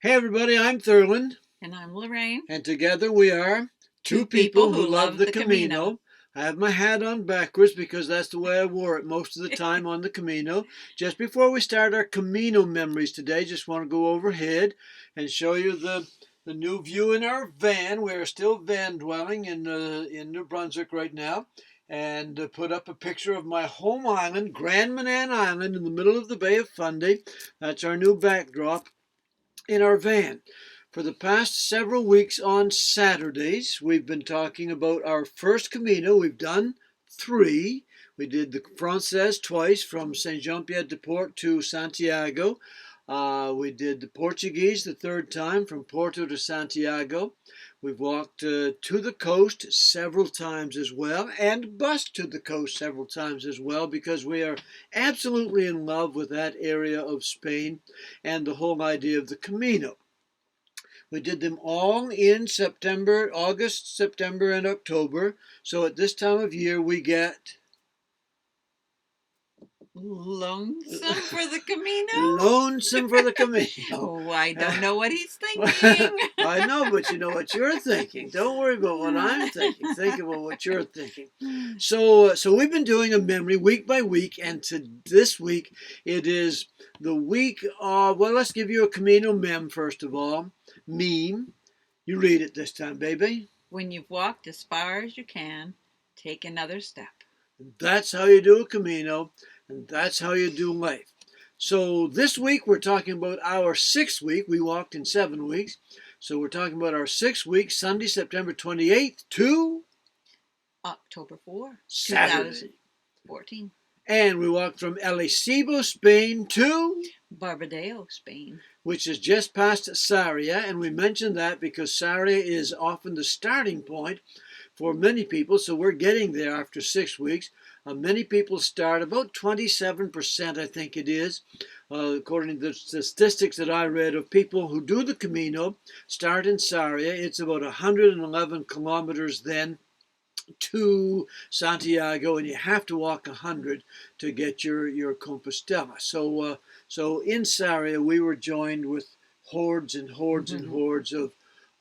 Hey everybody, I'm Thurland, And I'm Lorraine. and together we are Two two people people who who love love the the Camino. Camino. I have my hat on backwards because that's the way I wore it most of the time on the Camino. Just before we start our Camino memories today, just want to go overhead and show you the new view in our van. We're still van dwelling in New Brunswick right now. And put up a picture of my home island, Grand Manan Island, in the middle of the Bay of Fundy. That's our new backdrop in our van. For the past several weeks on Saturdays, we've been talking about our first Camino. We've done three. We did the Frances twice from Saint Jean Pied de Port to Santiago. We did the Portuguese the third time from Porto to Santiago. We've walked to the coast several times as well, and bused to the coast several times as well, because we are absolutely in love with that area of Spain and the whole idea of the Camino. We did them all in September, August, September, and October. So at this time of year, we get Lonesome for the Camino? lonesome for the Camino. Oh, I don't know what he's thinking. I know, but you know what you're thinking. Don't worry about what I'm thinking. Think about what you're thinking. So we've been doing a memory week by week, and to this week it is the week of. Well, let's give you a Camino mem first of all. Meme. You read it this time, baby. When you've walked as far as you can, take another step. That's how you do a Camino, and that's how you do life. So this week we're talking about our sixth week. We walked in 7 weeks. So we're talking about our 6 week, Sunday, September 28th to October 4, Saturday. 2014. And we walked from Acebo, Spain to Barbadeo, Spain. which is just past Sarria. And we mentioned that because Sarria is often the starting point for many people. So we're getting there after 6 weeks. Many people start, about 27%, I think it is, according to the statistics that I read, of people who do the Camino start in Sarria. It's about 111 kilometers then to Santiago, and you have to walk 100 to get your Compostela. So in Sarria, we were joined with hordes and hordes and hordes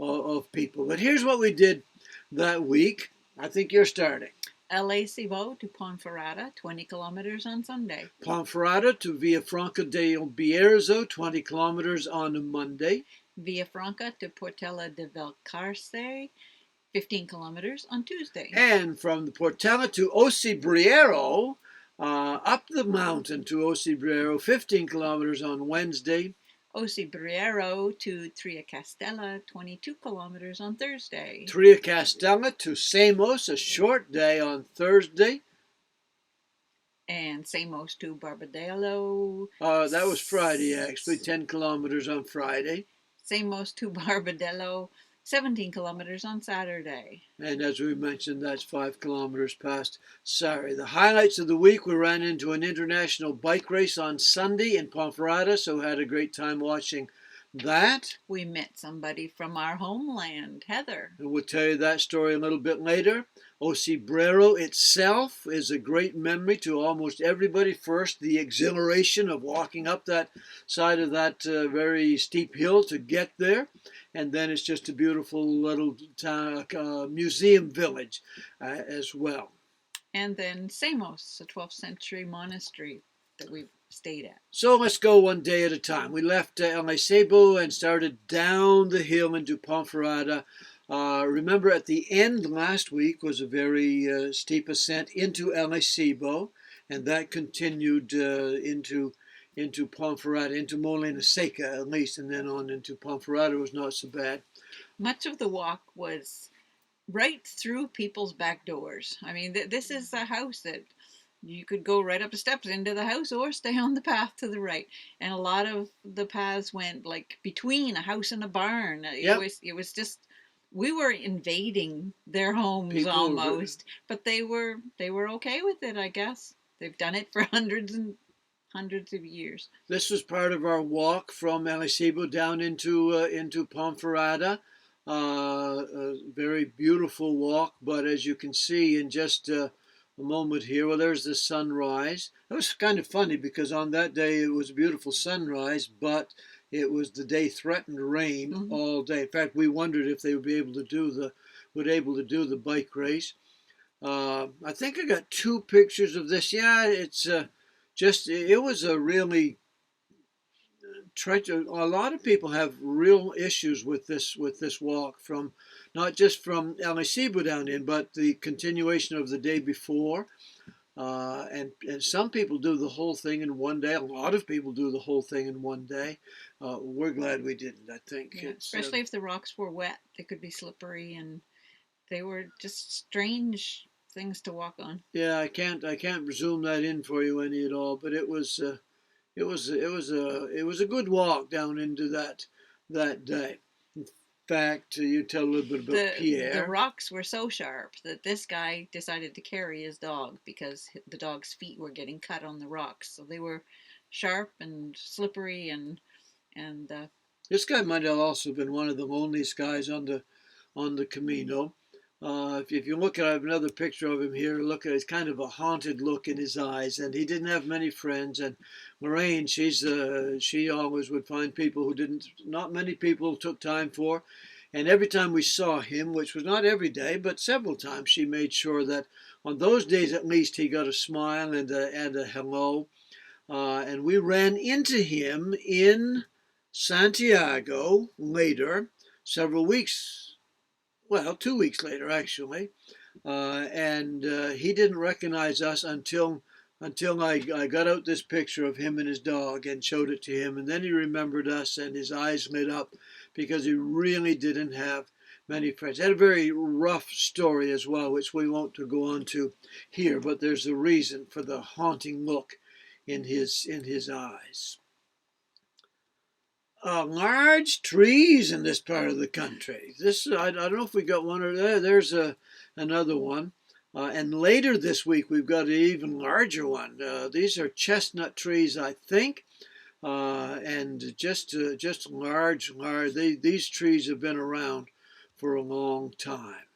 of people. But here's what we did that week. I think you're starting. Acebo to Ponferrada, 20 kilometers on Sunday. Ponferrada to Villafranca del Bierzo, 20 kilometers on a Monday. Villafranca to Portela de Valcarce, 15 kilometers on Tuesday. And from the Portela to Ocibriero, up the mountain to Ocibriero, 15 kilometers on Wednesday. Ocibriero to Triacastela, 22 kilometers on Thursday. Triacastela to Samos, a short day on Thursday. And Samos to Barbadelo. That was Friday, actually, 10 kilometers on Friday. Samos to Barbadelo, 17 kilometers on Saturday. And as we mentioned, that's 5 kilometers past Sarria. The highlights of the week, we ran into an international bike race on Sunday in Ponferrada, so had a great time watching that. We met somebody from our homeland, Heather. And we'll tell you that story a little bit later. Ocibriero itself is a great memory to almost everybody. First, the exhilaration of walking up that side of that very steep hill to get there. And then it's just a beautiful little town, museum village as well. And then Samos, a 12th century monastery that we stayed at. So let's go one day at a time. We left Acebo and started down the hill into Ponferrada. Remember, at the end last week was a very steep ascent into Acebo, and that continued into Ponferrada, into Molina Seca at least, and then on into Ponferrada was not so bad. Much of the walk was right through people's back doors. I mean, this is a house that you could go right up the steps into the house or stay on the path to the right. And a lot of the paths went like between a house and a barn. Yep. It was just, we were invading their homes People almost, but they were okay with it, I guess. They've done it for hundreds of years. This was part of our walk from Acebo down into Ponferrada. A very beautiful walk, but as you can see in just a moment here, well, there's the sunrise. It was kind of funny because on that day it was a beautiful sunrise, but it was the day threatened rain Mm-hmm. all day. In fact, we wondered if they would be able to do the bike race. I think I got two pictures of this. Yeah, it's just it was a really treacherous. A lot of people have real issues with this walk from not just from Acebo down in, but the continuation of the day before. And some people do the whole thing in one day. A lot of people do the whole thing in one day. We're glad we didn't. I think Yeah, it's especially if the rocks were wet, they could be slippery, and they were just strange things to walk on. yeah. I can't zoom that in for you any at all. But it was a good walk down into that day. In fact, you tell a little bit about The Pierre. rocks were so sharp that this guy decided to carry his dog because the dog's feet were getting cut on the rocks. So they were sharp and slippery, and This guy might have also been one of the loneliest guys on the Camino. If you look at, I have another picture of him here. Look at, it's kind of a haunted look in his eyes, and he didn't have many friends. And Lorraine, she always would find people who didn't, not many people took time for. And every time we saw him, which was not every day, but several times, she made sure that on those days at least he got a smile and a hello. And we ran into him in Santiago later, several weeks, well, 2 weeks later actually, and he didn't recognize us until I got out this picture of him and his dog and showed it to him, and then he remembered us and his eyes lit up because he really didn't have many friends. He had a very rough story as well, which we won't go on to here, but there's a reason for the haunting look in his eyes. Large trees in this part of the country. This I don't know if we got one or there. There's another one. And later this week we've got an even larger one. These are chestnut trees, I think, and just large. These trees have been around for a long time.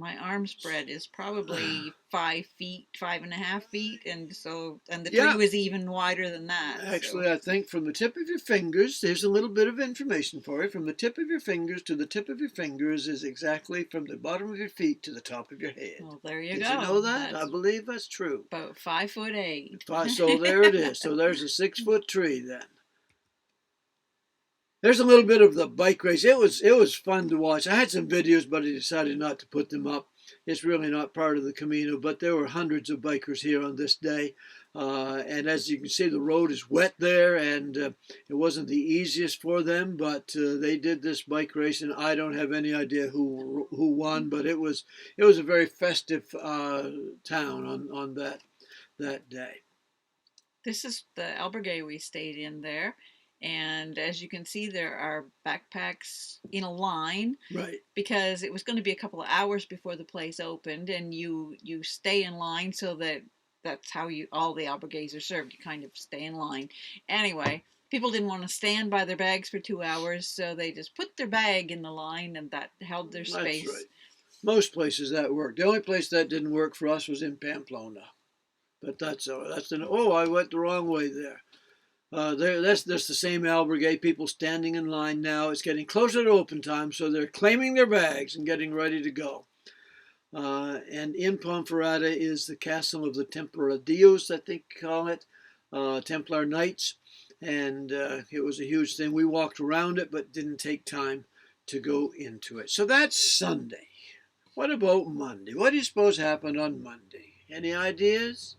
my arm spread is probably 5 feet, 5.5 feet, and the tree Yeah, was even wider than that. So actually, I think from the tip of your fingers, there's a little bit of information for you. From the tip of your fingers to the tip of your fingers is exactly from the bottom of your feet to the top of your head. well, there you Did go. you know that? I That's believe that's true. about 5'8". So there it is. So there's a 6 foot tree then. There's a little bit of the bike race. It was fun to watch. I had some videos, but I decided not to put them up. It's really not part of the Camino, but there were hundreds of bikers here on this day. And as you can see, the road is wet there, and it wasn't the easiest for them, but they did this bike race, and I don't have any idea who won, but it was a very festive town on that day. This is the albergue we stayed in there. And as you can see, there are backpacks in a line Right. because it was going to be a couple of hours before the place opened, and you stay in line so that's how all the albergues are served. You kind of stay in line. Anyway, people didn't want to stand by their bags for 2 hours, so they just put their bag in the line, and that held their space. That's right. Most places that worked. The only place that didn't work for us was in Pamplona. But I went the wrong way there. That's the same albergue. People standing in line now. It's getting closer to open time, so they're claiming their bags and getting ready to go. And in Ponferrada is the castle of the Templarios, I think you call it, Templar Knights, and it was a huge thing. We walked around it, but didn't take time to go into it. So that's Sunday. What about Monday? What do you suppose happened on Monday? Any ideas?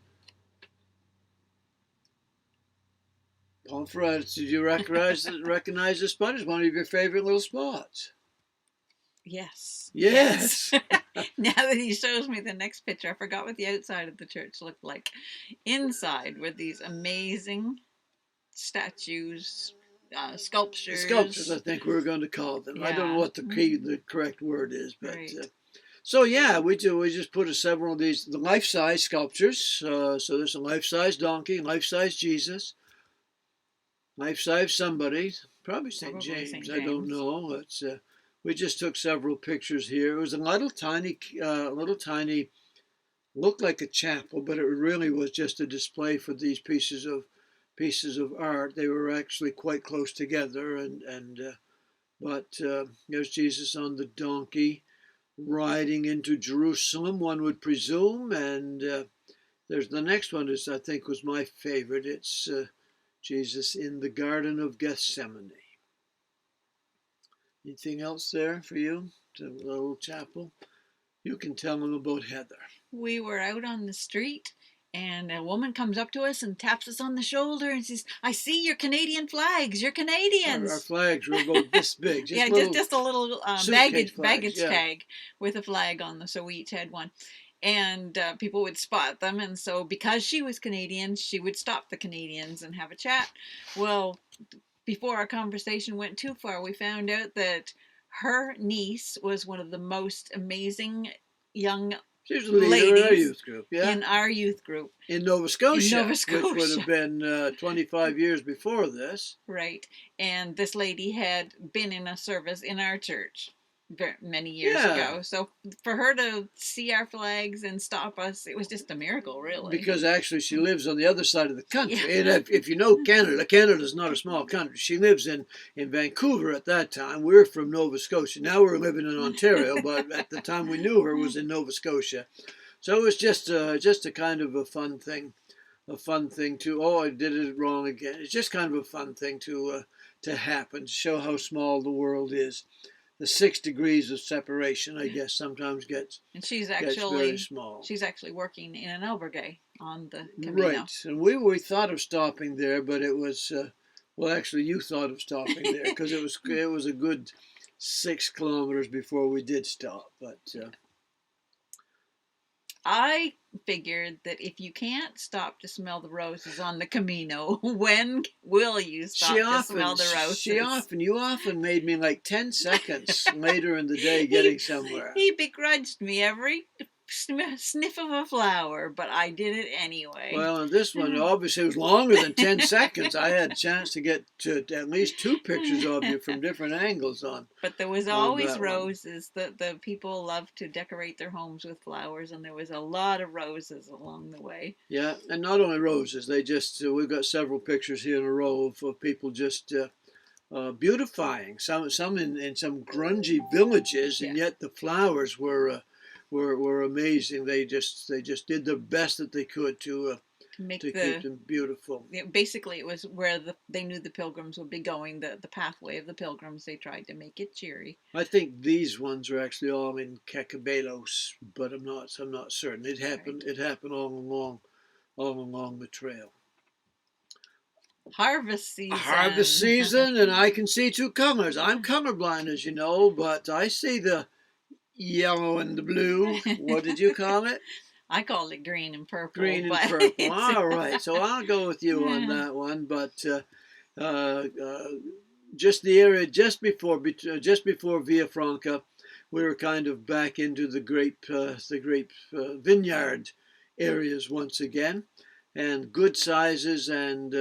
Ponferrada, did you recognize the spot? It's one of your favorite little spots. Yes. Yes. Now that he shows me the next picture, I forgot what the outside of the church looked like. Inside were these amazing statues, sculptures. Sculptures, I think we're going to call them. I don't know Yeah. what the correct word is, but Right. so yeah, we just put several of these the life-size sculptures. So there's a life-size donkey, life-size Jesus, life-size somebody, probably St. Probably James. St. I don't James. know. We just took several pictures here. It was a little tiny, looked like a chapel, but it really was just a display for these pieces pieces of art. They were actually quite close together, but there's Jesus on the donkey riding into Jerusalem, one would presume, and there's the next one is I think was my favorite. It's Jesus in the Garden of Gethsemane. Anything else there for you? The little chapel. You can tell them about Heather. We were out on the street, and a woman comes up to us and taps us on the shoulder and says, "I see your Canadian flags. You're Canadians." Our flags were about this big. Yeah, just a little baggage tag with a flag on them. So we each had one. And people would spot them. And so because she was Canadian, she would stop the Canadians and have a chat. Well, before our conversation went too far, we found out that her niece was one of the most amazing young She was the leader in our youth group, yeah. In our youth group. In Nova Scotia, Which would have been 25 years before this. Right. And this lady had been in a service in our church many years ago. So for her to see our flags and stop us, it was just a miracle, really. Because actually she lives on the other side of the country. Yeah. And if you know Canada, Canada's not a small country. She lives in Vancouver at that time. We're from Nova Scotia. Now we're living in Ontario, but at the time we knew her was in Nova Scotia. So it was just a kind of a fun thing to, I did it wrong again. It's just kind of a fun thing to happen, to show how small the world is. The 6 degrees of separation, I guess, sometimes gets very small. She's actually working in an albergue on the Camino. Right, and we thought of stopping there, but it was actually you thought of stopping there because it was a good 6 kilometers before we did stop. But I figured that if you can't stop to smell the roses on the Camino, when will you stop to smell the roses? You often made me like 10 seconds later in the day getting somewhere. He begrudged me every sniff of a flower, but I did it anyway. Well, and this one, obviously, it was longer than 10 seconds. I had a chance to get to at least 2 pictures of you from different angles on. But there was always roses. The people love to decorate their homes with flowers, and there was a lot of roses along the way. Yeah, and not only roses. They just, we've got several pictures here in a row of people just beautifying. Some in some grungy villages, and yet the flowers were amazing. They just did the best that they could to keep them beautiful. Basically, it was where they knew the pilgrims would be going, the pathway of the pilgrims. They tried to make it cheery. I think these ones are actually all in Cacabelos, but I'm not certain. It happened all along the trail. Harvest season, and I can see 2 colors. I'm colorblind, as you know, but I see the yellow and the blue. What did you call it? I called it green and purple. Green and purple. All right. So I'll go with you on that one. But just the area just before Villafranca, we were kind of back into the grape vineyard areas once again, and good sizes, and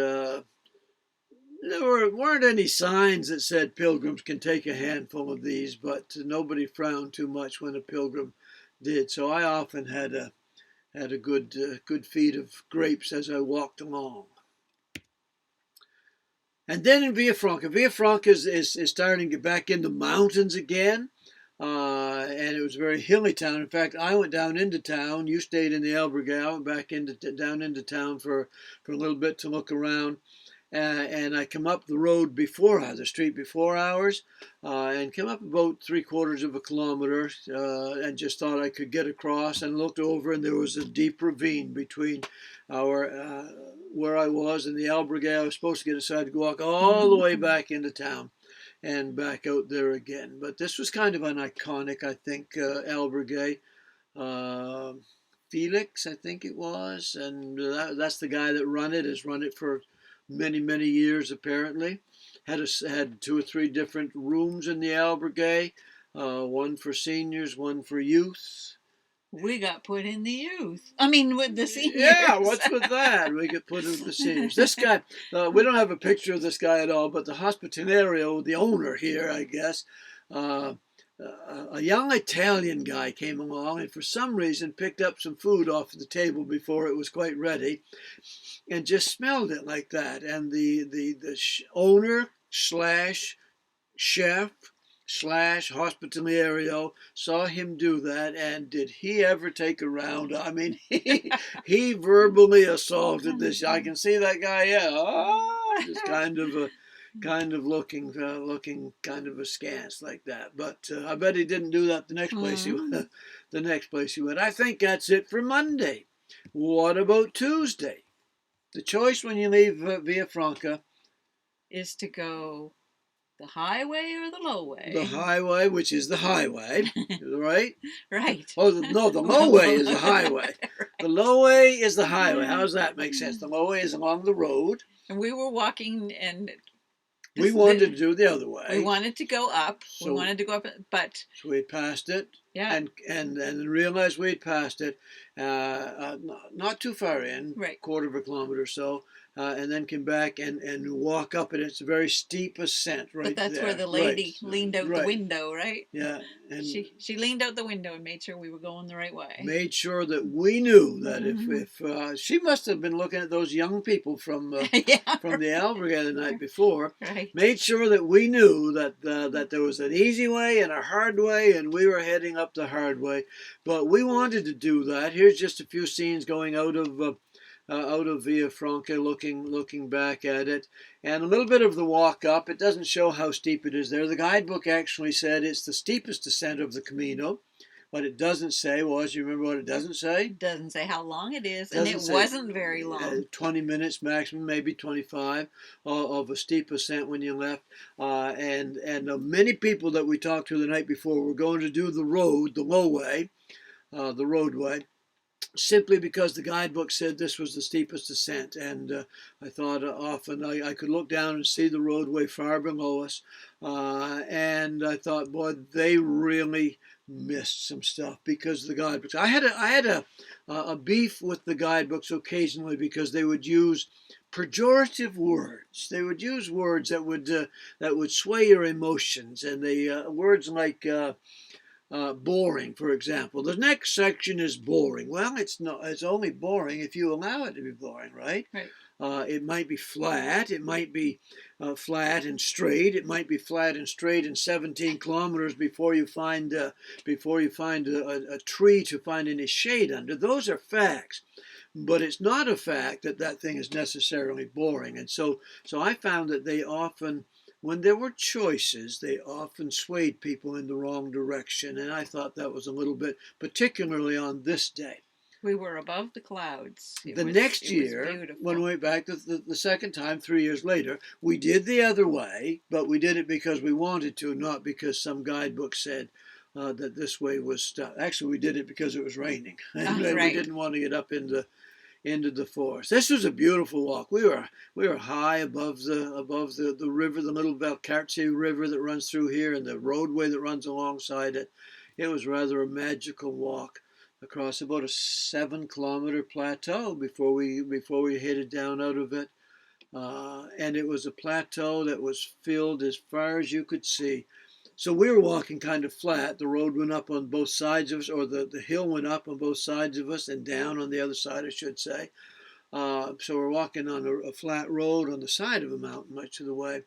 there weren't any signs that said pilgrims can take a handful of these, but nobody frowned too much when a pilgrim did. So I often had a good feed of grapes as I walked along. And then in Villafranca is starting to get back in the mountains again, and it was a very hilly town. In fact, I went down into town. You stayed in the albergue. I went back down into town for a little bit to look around. And I come up the street before ours, and came up about 3/4 of a kilometer, and just thought I could get across, and looked over, and there was a deep ravine between where I was and the albergue. I was supposed to get aside to walk all the way back into town and back out there again. But this was kind of an iconic, I think, albergue. Felix, I think it was, and that's the guy that has run it for many years, apparently. Had 2 or 3 different rooms in the albergue, one for seniors, one for youth. We got put in the youth. I mean, with the seniors. Yeah, what's with that? We get put in with the seniors. This guy, we don't have a picture of this guy at all, but the Hospitalario, the owner here, I guess, a young Italian guy came along and for some reason picked up some food off the table before it was quite ready and just smelled it like that. And the owner slash chef slash hospitalario saw him do that, and did he ever take a round? I mean, he verbally assaulted this. I can see that guy, yeah, just kind of looking kind of askance like that. But I bet he didn't do that the next place he went. The next place he went. I think that's it for Monday. What about Tuesday? The choice when you leave Villafranca is to go the highway or the low way? The highway, which is the highway, right? Right. Oh, no, the low way is the highway. The low way is the highway. How does that make sense? The low way is along the road. And we were walking, and we wanted to do the other way. We wanted to go up. So, we wanted to go up, but so we passed it. Yeah. And realized we'd passed it, not too far in, right. Quarter of a kilometer or so, and then came back and walk up it. It's a very steep ascent right there. But that's there. Where the lady leaned out the window, right? Yeah. And she leaned out the window and made sure we were going the right way. Made sure that we knew that if she must have been looking at those young people from from the albergue the night before. Right. Made sure that we knew that that there was an easy way and a hard way, and we were heading up the hard way. But we wanted to do that. Here's just a few scenes going out of Villafranca, looking back at it, and a little bit of the walk up. It doesn't show how steep it is there. The guidebook actually said it's the steepest descent of the Camino. What it doesn't say was, you remember what it doesn't say? It doesn't say how long it is, and it wasn't very long. 20 minutes maximum, maybe 25 of a steep ascent when you left. And many people that we talked to the night before were going to do the road, the low way, the roadway, simply because the guidebook said this was the steepest ascent. And I thought often I could look down and see the roadway far below us. And I thought, boy, they really missed some stuff because of the guidebooks. I had a beef with the guidebooks occasionally because they would use pejorative words. They would use words that would sway your emotions, and they words like boring, for example. The next section is boring. Well, it's not. It's only boring if you allow it to be boring, right? Right. It might be flat. It might be flat and straight. It might be flat and straight in 17 kilometers before you find a tree to find any shade under. Those are facts. But it's not a fact that that thing is necessarily boring. And so I found that they often, when there were choices, they often swayed people in the wrong direction. And I thought that was a little bit, particularly on this day. We were above the clouds. Next year, when we went back the second time, 3 years later, we did the other way, but we did it because we wanted to, not because some guidebook said that this way was. Actually, we did it because it was raining, and right. We didn't want to get up into the forest. This was a beautiful walk. We were high above the river, the little Valcarce River that runs through here, and the roadway that runs alongside it. It was rather a magical walk across about a 7-kilometer plateau before we headed down out of it, and it was a plateau that was filled as far as you could see. So we were walking kind of flat. The road went up on both sides of us, or the hill went up on both sides of us and down on the other side, I should say. So we're walking on a flat road on the side of a mountain much of the way.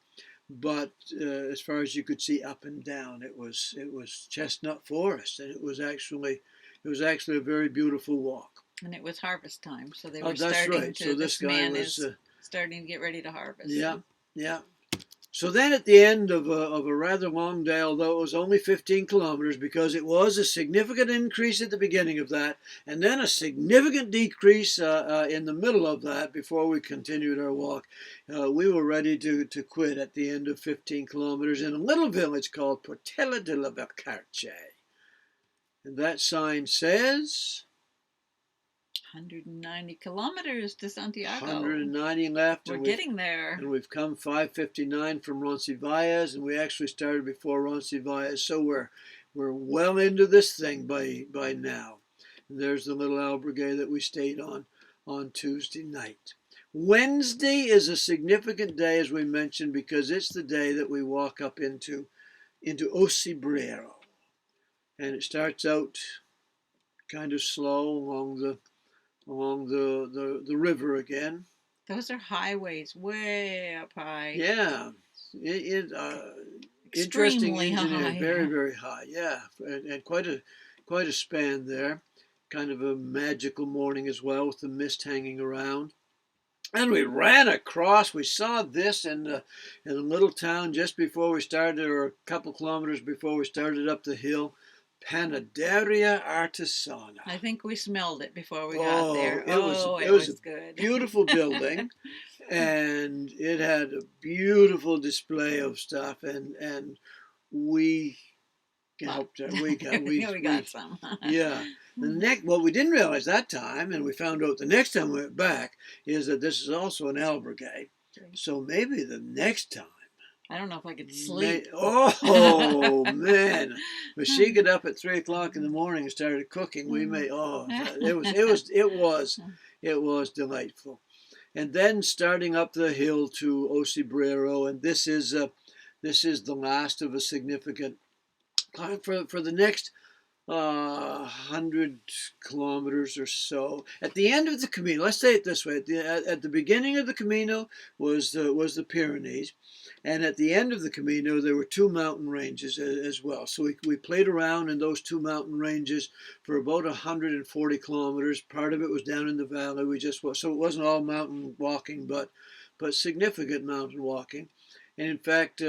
But as far as you could see up and down, it was chestnut forest, and it was actually a very beautiful walk. And it was harvest time, so they were starting right. to. So this guy was starting to get ready to harvest. Yeah, yeah. So then at the end of a rather long day, although it was only 15 kilometers, because it was a significant increase at the beginning of that, and then a significant decrease in the middle of that before we continued our walk, we were ready to quit at the end of 15 kilometers in a little village called Portela de la Valcarce. And that sign says 190 kilometers to Santiago. 190 left. We're getting there. And we've come 5:59 from Roncesvalles, and we actually started before Roncesvalles, so we're well into this thing by now. And there's the little albergue that we stayed on Tuesday night. Wednesday is a significant day, as we mentioned, because it's the day that we walk up into Acebo. and it starts out kind of slow along the river again. Those are highways way up high. Yeah, interesting Extremely engineering, very high. very high. Yeah, and quite a span there. Kind of a magical morning as well with the mist hanging around. And we ran across. We saw this in a little town just before we started, or a couple kilometers before we started up the hill. Panaderia Artisana. I think we smelled it before we got Oh, there. it was Oh, it it was a was good. beautiful building, and it had a beautiful display of stuff, and we helped. We got some. Yeah. What we didn't realize that time, and we found out the next time we went back, is that this is also an albergue. So maybe the next time. I don't know if I could sleep. Oh man! But she got up at 3 o'clock in the morning and started cooking. We made it was delightful. And then starting up the hill to Ocibrero, and this is the last of a significant climb for the next 100 kilometers or so. At the end of the Camino, let's say it this way: at the beginning of the Camino was the Pyrenees, and at the end of the Camino there were two mountain ranges as well. So we played around in those two mountain ranges for about 140 kilometers. Part of it was down in the valley. So it wasn't all mountain walking, but significant mountain walking, and in fact.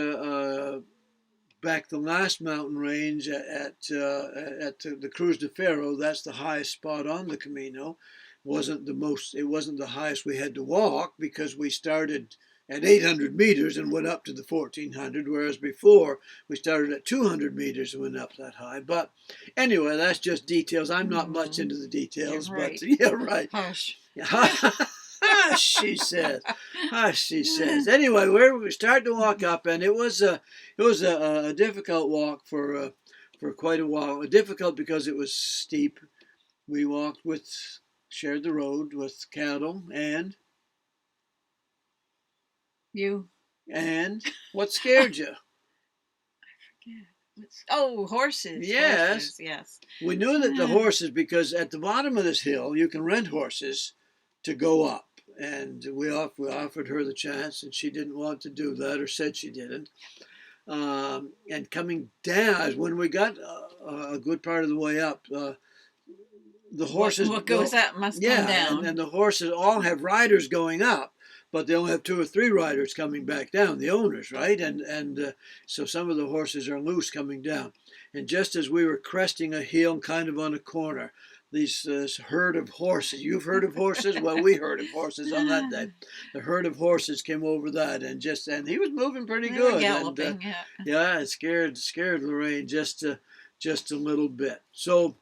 Back the last mountain range at the Cruz de Ferro, that's the highest spot on the Camino. It wasn't the highest we had to walk because we started at 800 meters and went up to the 1400, whereas before we started at 200 meters and went up that high. But anyway, that's just details. I'm not much into the details, right. but yeah, right. Hush. Hush, she says. Hush, she says. Anyway, we started to walk up, and it was a difficult walk for quite a while. Difficult because it was steep. We shared the road with cattle and you. And what scared you? Oh, horses. Yes. Horses, yes. We knew that the horses, because at the bottom of this hill you can rent horses to go up. And we offered her the chance, and she didn't want to do that, or said she didn't. And coming down, when we got a good part of the way up, the horses... What goes up must come down. And the horses all have riders going up, but they only have 2 or 3 riders coming back down, the owners, right? And so some of the horses are loose coming down. And just as we were cresting a hill kind of on a corner, this herd of horses. You've heard of horses? Well, we heard of horses on that day. The herd of horses came over that, and he was moving pretty good. Galloping, and, yeah, it scared Lorraine just a little bit. So,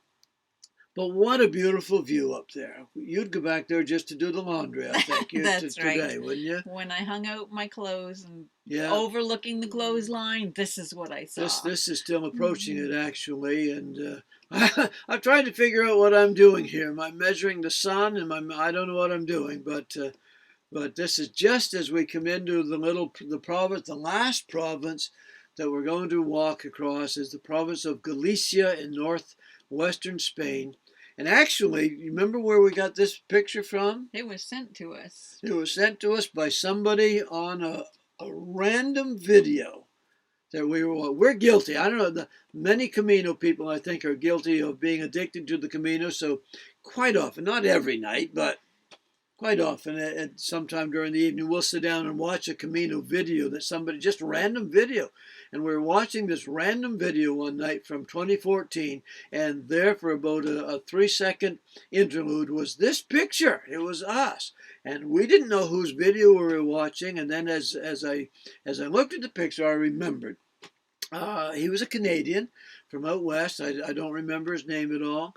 but what a beautiful view up there. You'd go back there just to do the laundry, I think. That's right. Today, wouldn't you? When I hung out my clothes and overlooking the clothesline, this is what I saw. This is still approaching it, actually, and I'm trying to figure out what I'm doing here. Am I measuring the sun? I don't know what I'm doing, but this is just as we come into the province, the last province that we're going to walk across is the province of Galicia in northwestern Spain. And actually, you remember where we got this picture from? It was sent to us. It was sent to us by somebody on a random video that we're guilty. I don't know, many Camino people, I think, are guilty of being addicted to the Camino. So quite often, not every night, but quite often at sometime during the evening, we'll sit down and watch a Camino video that somebody, just a random video. And we were watching this random video one night from 2014, and there for about a 3-second interlude was this picture. It was us. And we didn't know whose video we were watching. And then as I looked at the picture, I remembered. He was a Canadian from out west. I don't remember his name at all.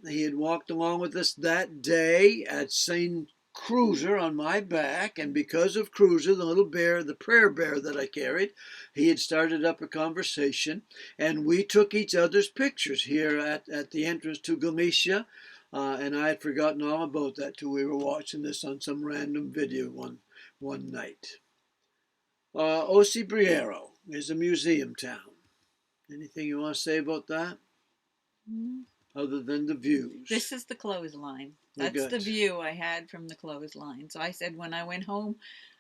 He had walked along with us that day at St. Cruiser on my back, and because of Cruiser, the little bear, the prayer bear that I carried, he had started up a conversation, and we took each other's pictures here at the entrance to Galicia, and I had forgotten all about that till we were watching this on some random video one night. Ocibrero is a museum town. Anything you want to say about that? Mm. Other than the views. This is the clothesline. That's the view I had from the clothesline. So I said when I went home,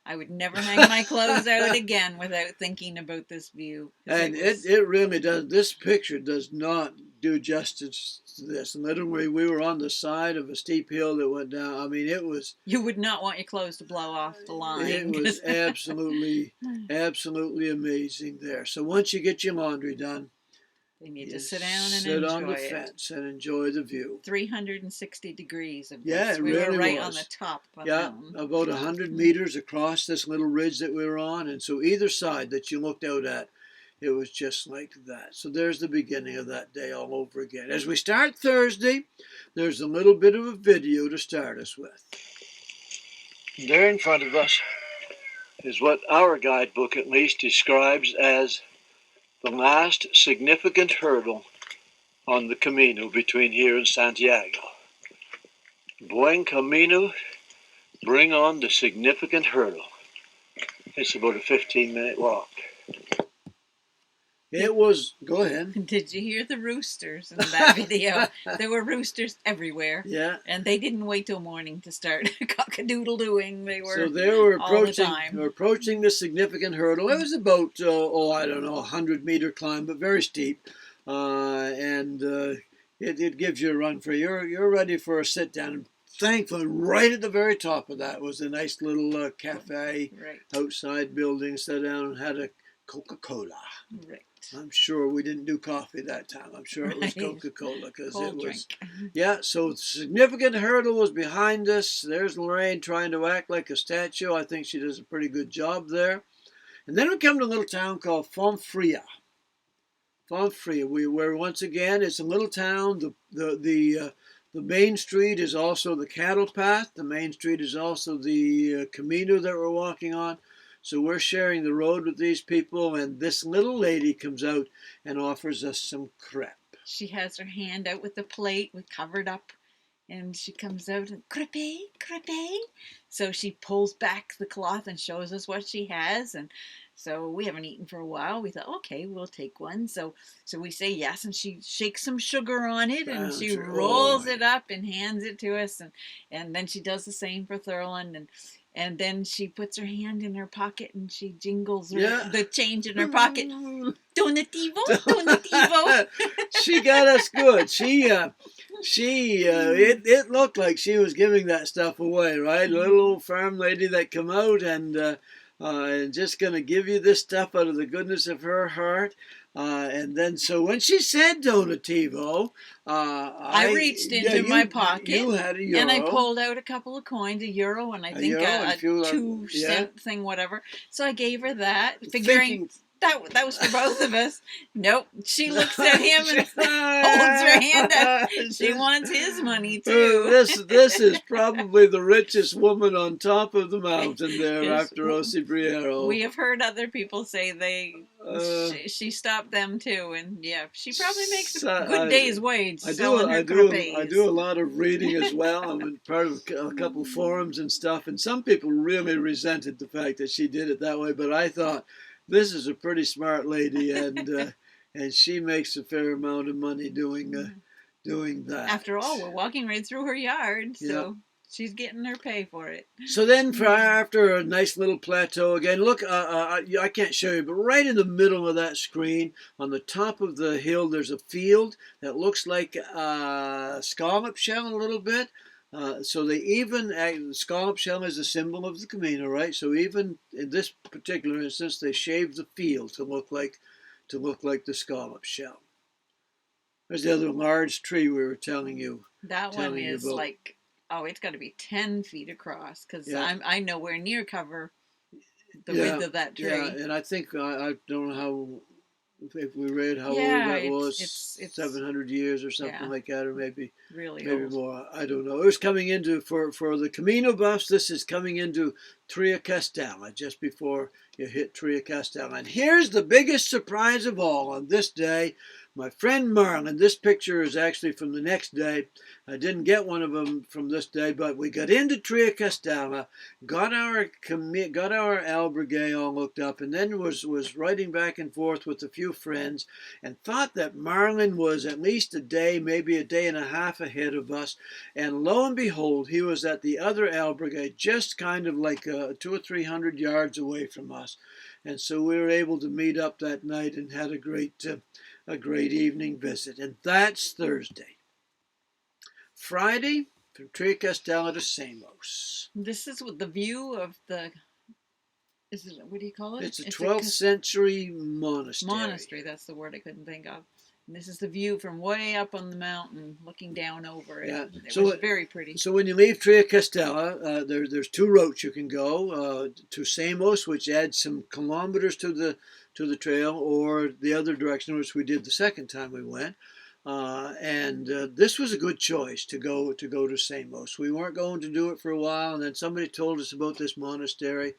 I would never hang my clothes out again without thinking about this view. And it really does. This picture does not do justice to this. And literally, we were on the side of a steep hill that went down. I mean, it was. You would not want your clothes to blow off the line. It was absolutely, absolutely amazing there. So once you get your laundry done, then you just sit down and sit enjoy on the it. fence and enjoy the view. 360 degrees of this. Yeah, it we really were right was. on the top of the Yeah, mountain. about 100 meters across this little ridge that we were on. And so either side that you looked out at, it was just like that. So there's the beginning of that day all over again. As we start Thursday, there's a little bit of a video to start us with. There in front of us is what our guidebook at least describes as the last significant hurdle on the Camino between here and Santiago. Buen Camino, bring on the significant hurdle. It's about a 15-minute walk. It was, go ahead. Did you hear the roosters in that video? There were roosters everywhere. Yeah. And they didn't wait till morning to start cock-a-doodle-dooing. They were So they were approaching, all the time. approaching the significant hurdle. It was about, I don't know, a 100-meter climb, but very steep. It gives you a run for you're ready for a sit down. And thankfully, right at the very top of that was a nice little cafe, outside building. Sat down and had a Coca-Cola. Right. I'm sure we didn't do coffee that time. I'm sure it was Coca-Cola because it was. Drink. Yeah, so the significant hurdle was behind us. There's Lorraine trying to act like a statue. I think she does a pretty good job there. And then we come to a little town called Ponferrada. Where once again it's a little town. The main street is also the cattle path. The main street is also the Camino that we're walking on. So we're sharing the road with these people, and this little lady comes out and offers us some crepe. She has her hand out with the plate, covered up, and she comes out and crepe. So she pulls back the cloth and shows us what she has, and so we haven't eaten for a while. We thought, okay, we'll take one. So we say yes, and she shakes some sugar on it, and she rolls it up and hands it to us, and then she does the same for Thurland, and then she puts her hand in her pocket and she jingles the change in her pocket. Donativo. She got us good. It looked like she was giving that stuff away, right? A little old farm lady that come out and just going to give you this stuff out of the goodness of her heart. And then, so when she said donativo, I reached into my pocket you had a euro. And I pulled out a couple of coins, a euro, and I think a 2-cent thing, whatever. So I gave her that, figuring that was for both of us. Nope. She looks at him and holds her hand up. She wants his money too. This is probably the richest woman on top of the mountain there after Acebo. We have heard other people say she stopped them too, and she probably makes a good day's wage. I do a lot of reading as well. I'm part of a couple of forums and stuff, and some people really resented the fact that she did it that way. But I thought, this is a pretty smart lady, and she makes a fair amount of money doing that. After all, we're walking right through her yard, so she's getting her pay for it. So then, after a nice little plateau again, look, I can't show you, but right in the middle of that screen, on the top of the hill, there's a field that looks like a scallop shell a little bit. So they even, the scallop shell is a symbol of the Camino, right? So even in this particular instance, they shaved the field to look like the scallop shell. There's the other large tree we were telling you. That one is like, it's got to be 10 feet across, because I'm nowhere near cover the width of that tree. Yeah, and I think, I don't know how, if we read how old that was, it's 700 years or something like that, or maybe old. More. I don't know. It was coming into, for the Camino buffs, this is coming into Tria Castella, just before you hit Tria Castella. And here's the biggest surprise of all on this day. my friend Marlon. This picture is actually from the next day. I didn't get one of them from this day, but we got into Tria Castella, got our albergue all looked up, and then was riding back and forth with a few friends, and thought that Marlon was at least a day, maybe a day and a half ahead of us. And lo and behold, he was at the other albergue, just kind of like 200 or 300 yards away from us. And so we were able to meet up that night and had a great evening visit. And that's Thursday. Friday, from Tria Castella to Samos. This is with the view of the, is it, what do you call it? It's a 12th century monastery. Monastery, that's the word I couldn't think of. And this is the view from way up on the mountain, looking down over it. Yeah. It was very pretty. So when you leave Tria Castella, there's two routes you can go, to Samos, which adds some kilometers to the trail, or the other direction, which we did the second time we went. And this was a good choice to go to Samos. We weren't going to do it for a while, and then somebody told us about this monastery.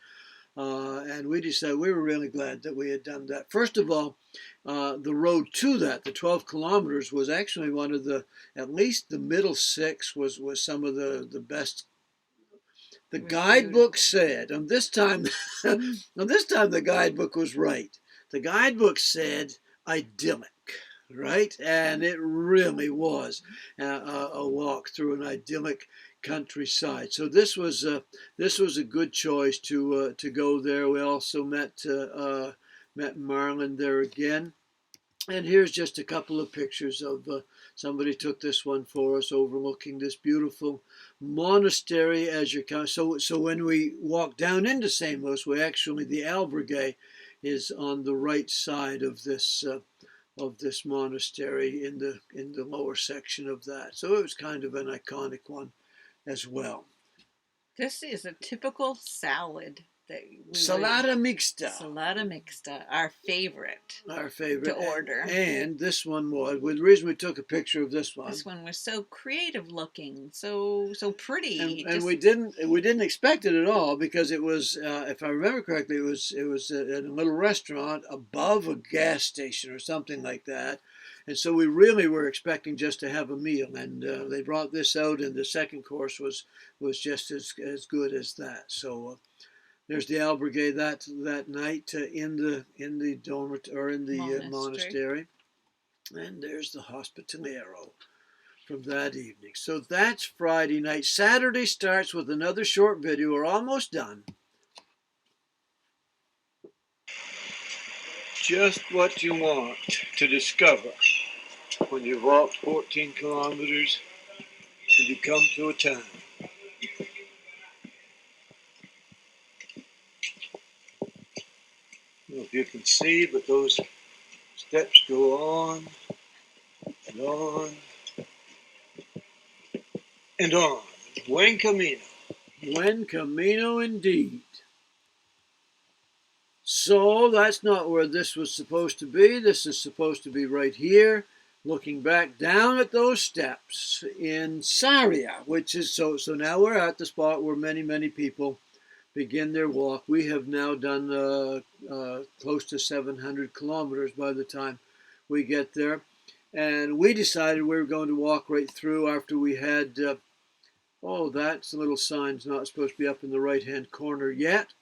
And we decided we were really glad that we had done that. First of all, the road to that, the 12 kilometers, was actually one of the, at least the middle six was some of the best. The guidebook said, and this time the guidebook was right. The guidebook said idyllic, right? And it really was a walk through an idyllic countryside. So this was a good choice to go there. We also met Marlon there again. And here's just a couple of pictures of somebody took this one for us, overlooking this beautiful monastery as you're coming. So when we walk down into Samos, the albergue is on the right side of this monastery in the lower section of that. So it was kind of an iconic one as well. This is a typical salad that Salada mixta. Salada mixta, our favorite. Our favorite to order. And this one was, the reason we took a picture of this one. This one was so creative looking, so pretty. And we didn't expect it at all, because it was, if I remember correctly, it was in a little restaurant above a gas station or something like that. And so we really were expecting just to have a meal, and they brought this out, and the second course was just as good as that. So there's the albergue that night in the dormitory, or in the monastery, and there's the hospitalero from that evening. So that's Friday night. Saturday starts with another short video. We're almost done. Just what you want to discover when you've walked 14 kilometers and you come to a town. I don't know if you can see, but those steps go on and on and on. Buen Camino. Buen Camino indeed. So that's not where this was supposed to be. This is supposed to be right here, looking back down at those steps in Sarria, which is so now we're at the spot where many people begin their walk. We have now done close to 700 kilometers by the time we get there. And we decided we were going to walk right through after we had, that little sign's not supposed to be up in the right-hand corner yet.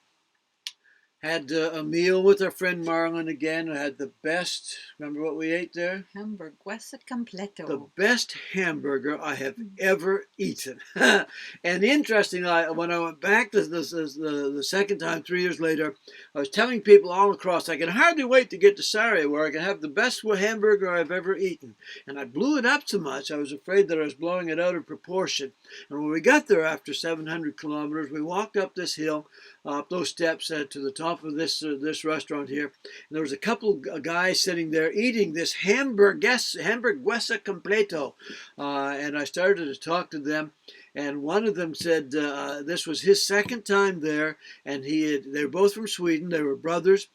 Had a meal with our friend Marlon again. I had the best, remember what we ate there? Hamburguesa completo. The best hamburger I have ever eaten. And interestingly, when I went back the second time, 3 years later, I was telling people all across, I can hardly wait to get to Sarria, where I can have the best hamburger I've ever eaten. And I blew it up so much, I was afraid that I was blowing it out of proportion. And when we got there after 700 kilometers, we walked up this hill, up those steps to the top of this restaurant here. And there was a couple of guys sitting there eating this hamburguesa completo. And I started to talk to them. And one of them said this was his second time there. And they were both from Sweden. They were brothers.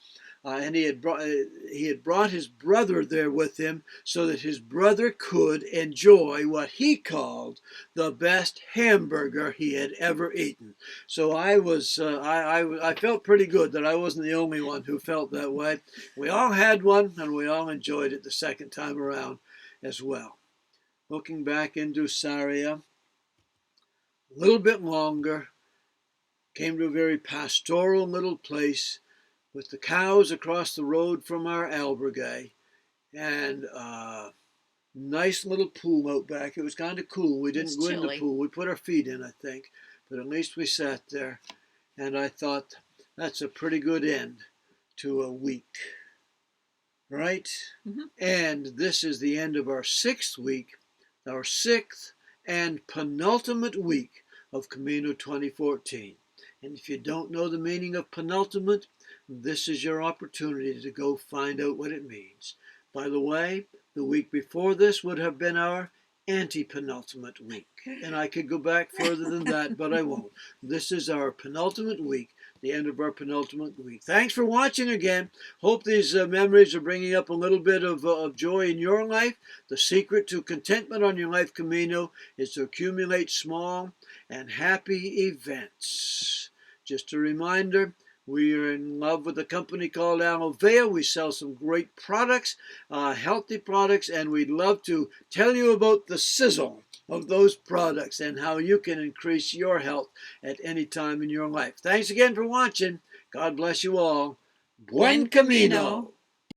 and he had brought his brother there with him so that his brother could enjoy what he called the best hamburger he had ever eaten. So I felt pretty good that I wasn't the only one who felt that way. We all had one, and we all enjoyed it the second time around as well. Looking back into Sarria, a little bit longer, came to a very pastoral little place with the cows across the road from our albergue, and a nice little pool out back. It was kind of cool. We didn't go in the pool. We put our feet in, I think, but at least we sat there. And I thought, that's a pretty good end to a week, right? Mm-hmm. And this is the end of our 6th week, our 6th and penultimate week of Camino 2014. And if you don't know the meaning of penultimate, this is your opportunity to go find out what it means. By the way, the week before this would have been our anti-penultimate week. And I could go back further than that, but I won't. This is our penultimate week, the end of our penultimate week. Thanks for watching again. Hope these memories are bringing up a little bit of joy in your life. The secret to contentment on your life Camino is to accumulate small and happy events. Just a reminder, we are in love with a company called Acebo. We sell some great products, healthy products, and we'd love to tell you about the sizzle of those products and how you can increase your health at any time in your life. Thanks again for watching. God bless you all. Buen Camino.